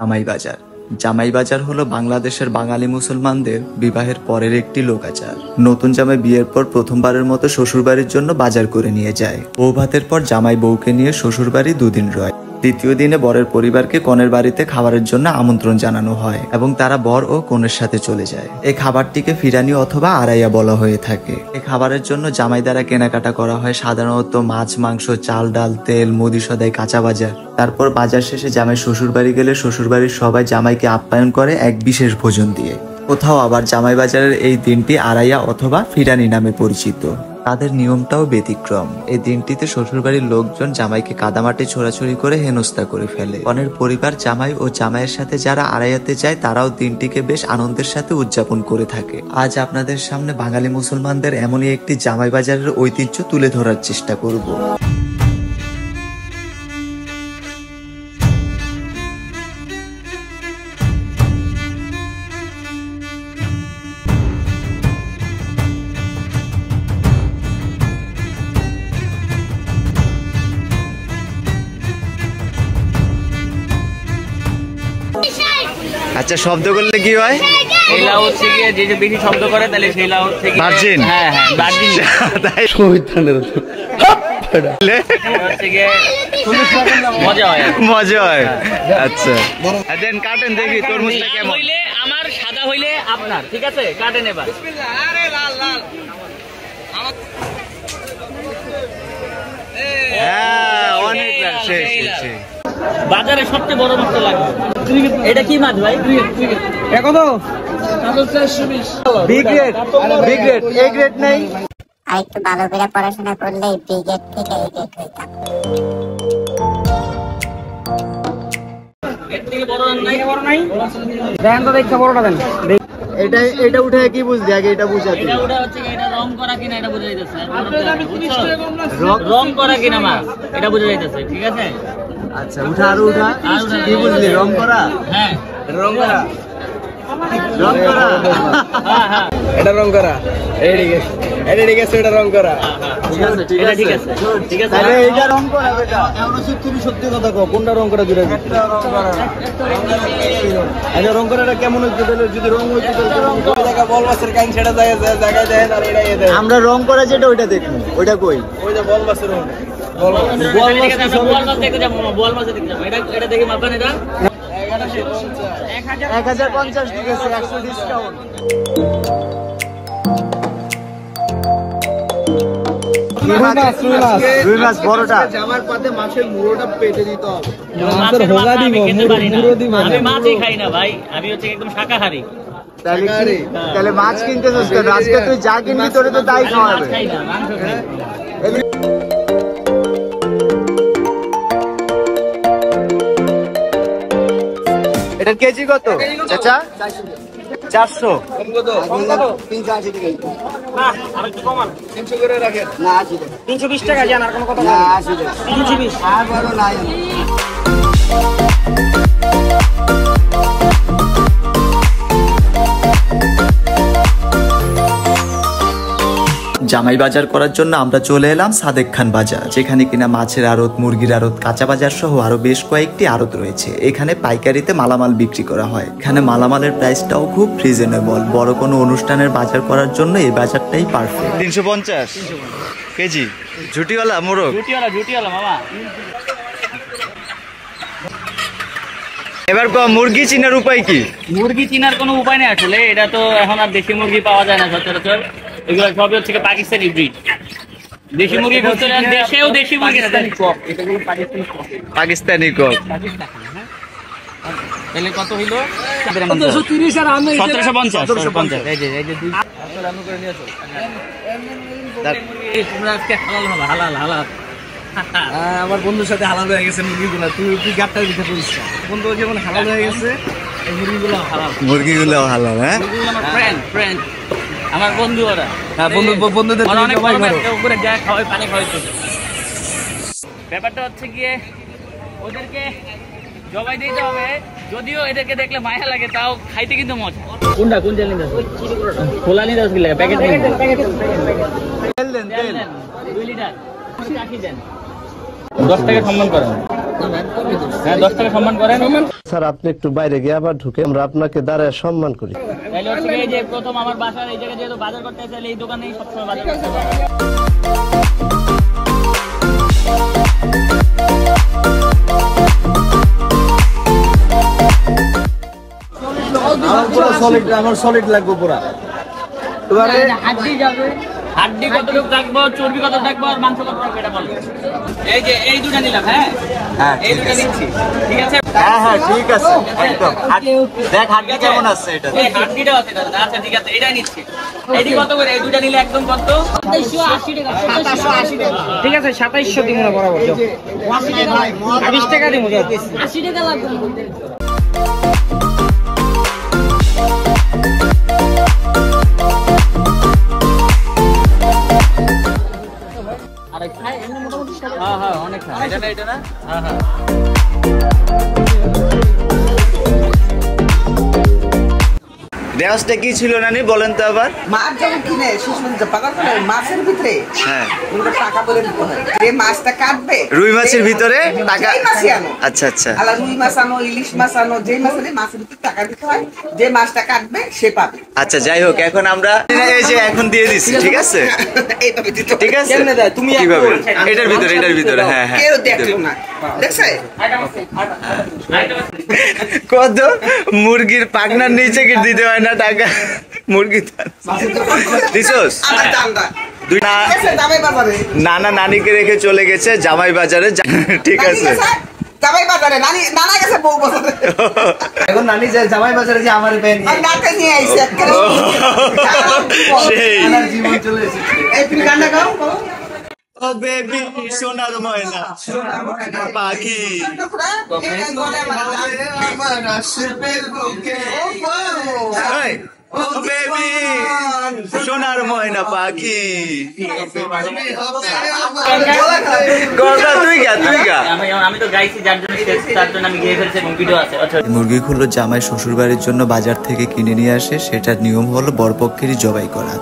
জামাই বাজার। জামাই বাজার হলো বাংলাদেশের বাঙালি মুসলমানদের বিবাহের পরের একটি লোকাচার। নতুন জামাই বিয়ের পর প্রথমবারের মতো শ্বশুরবাড়ির জন্য বাজার করে নিয়ে যায়। বউ ভাতের পর জামাই বউকে নিয়ে শ্বশুরবাড়ি 2 দিন রয়। দ্বিতীয় দিনে বরের পরিবারকে কনের বাড়িতে খাবারের জন্য আমন্ত্রণ জানানো হয় এবং তারা বর ও কনের সাথে চলে যায়। এই খাবারটিকে ফিরানি অথবা আড়াইয়া বলা হয়ে থাকে। এই খাবারের জন্য জামাই দ্বারা কেনাকাটা করা হয় সাধারণত মাছ, মাংস, চাল, ডাল, তেল, মুদি সদাই, কাঁচা বাজার। তারপর বাজার শেষে জামাই শ্বশুর বাড়ি গেলে শ্বশুরবাড়ির সবাই জামাইকে আপ্যায়ন করে এক বিশেষ ভোজন দিয়ে। কোথাও আবার জামাই বাজারের এই দিনটি আড়াইয়া অথবা ফিরানি নামে পরিচিত। তাদের নিয়মটাও ব্যতিক্রম। এই দিনটিতে শ্বশুরবাড়ির লোকজন জামাইকে কাদামাটি ছোড়াছুড়ি করে হেনস্থা করে ফেলে। কনের পরিবার জামাই ও জামাইয়ের সাথে যারা আড়াইয়াতে যায় তারাও দিনটিকে বেশ আনন্দের সাথে উদযাপন করে থাকে। আজ আপনাদের সামনে বাঙালি মুসলমানদের এমনই একটি জামাই বাজারের ঐতিহ্য তুলে ধরার চেষ্টা করব। আচ্ছা, শব্দ করলে কি হয়? এই লাউ হচ্ছে গিয়ে যে বেশি শব্দ করে তাহলে সেই লাউ হচ্ছে গিয়ে ভার্জিন। হ্যাঁ হ্যাঁ ভার্জিন। তাই শহীদানের হচ্ছে গিয়ে মজা হয়, মজা হয়। আচ্ছা দেন কাটেন দেখি তরমুজটা কেমন। হইলে আমার, সাদা হইলে আপনার। ঠিক আছে, কাটেন এবার। আরে লাল লাল। হ্যাঁ অনেক লাল। শেষ শেষ। বাজারে সবচেয়ে বড় মাছ লাগবে। এটা কি মাছ ভাই? এটা কত? 420। B grade, B grade, A grade নাই। আরেকটু ভালো করে পড়াশোনা করলে বি গ্রেড থেকে এ গ্রেড হইতাম। এর থেকে বড় নাই? দেন তো দেখতে বড়টা দেন। এটা উঠে কি বুঝলি আগে? এটা বুঝাতে এটা উঠে হচ্ছে এটা রং করা কিনা এটা বুঝা যাইতেছে। রং করা কিনা মাছ এটা বুঝা যাইতেছে। ঠিক আছে। আচ্ছা উঠা আর উঠা কি বুঝলি? রং করা। হ্যাঁ রং করা, রং করা। হ্যাঁ হ্যাঁ এটা রং করা। এই ঠিক আছে, এটা ঠিক আছে, এটা রং করা। ঠিক আছে, ঠিক এটা আছে, ঠিক আছে, ঠিক আছে। তাহলে এইটা রং করা বেটা। এখন তুমি সত্যি কথা কও, কোনটা রং করা দুইটা? এটা রং করা। আচ্ছা রং করাটা কেমন হইতো? তাহলে যদি রং হইতো তাহলে রং করা জায়গা বল মাছের কাইন সেটা জায়গায় দেয় আর এটা দেয়। আমরা রং করা যেটা ওইটা দেখবো। ওইটা কই? ওই যে বল মাছের রং। বল মাছ দেখতে যাবো, বল মাছ দেখতে যাবো। এটা দেখি মাপান। এটা 1050 ঠিক আছে, 100 ডিসকাউন্ট। রুই মাছ বড়টা। জামার পাতে মাছের মুড়োটা পেটে দিতে হবে। মাছের হোগা দিব, মুড়ো দিব। আমি মাছই খাই না ভাই, আমি হচ্ছে একদম শাকাহারী। তাহলে মাছ কিনতেছিস কেন? আজকে তুই যা কিনবি তোরে তো তাই খাওয়াবে। খাই না, মাংস খাই। এটার কেজি কত চাচা? 400। আর একটু কমান, 300 করে রাখেন। না 320 টাকা জান, আর কোনো কথা না। 320 আর বড় নাই। জামাই বাজার করার জন্য আমরা চলে এলাম সাদেক খান বাজার, যেখানে কিনা মাছের আড়ত, মুরগির আড়ত, কাঁচা বাজার সহ আরো বেশ কয়েকটি আড়ত রয়েছে। এখানে পাইকারিতে মালামাল বিক্রি করা হয়। এখানে মালামালের প্রাইসটাও খুব রিজনেবল। বড় কোনো অনুষ্ঠানের বাজার করার জন্য এই বাজারটাই পারফেক্ট। 350 কেজি ঝুটিওয়ালা মোরগ। জুটিওয়ালা মামা। এবার মুরগি চিনার উপায় কি? মুরগি চিনার কোনো উপায় নেই আসলে। এটা তো এখন আর দেশি মুরগি পাওয়া যায় না সচরাচর। এগুলো সবই হচ্ছে পাকিস্তানি ব্রিড। দেশি মুরগি বলতে দেশেও দেশি মুরগি না, পাকিস্তানি কক। তাহলে কত হইলো? 1730 আর আমি 1750। এই যে দুই রান্না করে নিয়ে আসো। তোমরা আজকে হালাল হবে, হালাল হালাল। আমার বন্ধুর সাথে হালাল হয়ে গেছে মুরগিগুলো। তুই গাটটা দিতে পারিস না। বন্ধু যেমন হালাল হয়ে গেছে, এই মুরগিগুলো হালাল। মুরগিগুলো হালাল। হ্যাঁ আমার ফ্রেন্ড আমার বন্ধু ওরা। হ্যাঁ বন্ধুদের অনেক উপরে যায়, খাওয়াই, পানি খাওয়াইতে। ব্যাপারটা হচ্ছে গিয়ে ওদেরকে জবাই দিতে হবে। যদিও এদেরকে দেখলে মায়া লাগে, তাও খাইতে কিন্তু মজা। কোনটা কোন তেল নিতে হবে? খোলা নিতে হবে, প্যাকেট নিতে হবে। তেল দেন, 2 লিটার। চাকি দেন। 10 টাকা সম্মান করেন। হ্যাঁ 10 টাকা সম্মান করেন। স্যার আপনি একটু বাইরে গিয়ে আবার ঢুকে আমরা আপনাকে দাঁড়ায় সম্মান করি। তাহলে হচ্ছে এই যে প্রথম আমার বাসার এই জায়গায় যেহেতু বাজার করতে আসলে এই দোকানেই সবসময় বাজার করতে পারে। আমার সলিড লাগবে পুরা। এবারে হাড্ডি কতটুকু রাখবো, চর্বি কত রাখবো আর মাংস কত রাখবো এটা বলবো। এই যে এই দুটা নিলাম। হ্যাঁ এই দুটা নিচ্ছি, ঠিক আছে? হ্যাঁ ঠিক আছে একদম। দেখ হাড্ডি কেমন আছে এটা। এই হাড্ডিটাও আছে দাদা। আচ্ছা ঠিক আছে, এটাই নিচ্ছি। এইটি কত করে? এই দুটা নিলে একদম কত? 2780 টাকা। 2780 টাকা, ঠিক আছে। 2700 দিব না বরাবর। 80 টাকা, 20 টাকা দিব। 80 টাকা লাগবে। হ্যাঁ অনেক খায়। এটা না? হ্যাঁ দেওয়াজটা কি ছিল নানি বলেন তো আবার। মাছ যখন কিনে শেষ পর্যন্ত পাকার পরে মাছের ভিতরে হ্যাঁ ওগুলো টাকা বলে দিতে হয়। যে মাছটা কাটবে রুই মাছের ভিতরে টাকা। যেই মাছই আনো, আচ্ছা আচ্ছা আলা রুই মাছ আনো, ইলিশ মাছ আনো, যেই মাছ আনো মাছের ভিতরে টাকা দিতে হয়। যে মাছটা কাটবে সে পাবে। আচ্ছা যাই হোক এখন আমরা এই যে এখন দিয়ে দিচ্ছি, ঠিক আছে? এইভাবে দিতে হয়। ঠিক আছে কেমনে দেয়? তুমি কিভাবে? এটার ভিতরে হ্যাঁ হ্যাঁ কেউ দেখলো না, দেখছে? কত মুরগির পাখনার নিচে কি দিতে হয় না টাকা? মুরগি দিছোস আমার দামটা দুই না গেছে জামাই বাজারে। নানা নানিকে রেখে চলে গেছে জামাই বাজারে। ঠিক নানি আছে গেছে জামাই বাজারে, নানা গেছে বউ বাজারে। এখন নানি যায় জামাই বাজারে যে আমার ব্যান আর নাকে নিয়ে আইছে একেবারে। সেই জীবন চলে এসেছে। এই তুমি গানটা গাও। ও বেবি সোনার ময়না পাখি এই, ও বেবি সোনার ময়না পাখি। গলা তুই গা আমি তো গাইছি যার জন্য তার জন্য আমি গিয়ে ফেলছি এবং ভিডিও আছে। আচ্ছা মুরগিগুলো জামাই শ্বশুর বাড়ির জন্য বাজার থেকে কিনে নিয়ে আসে। সেটার নিয়ম হলো বরপক্ষেরই জবাই করা।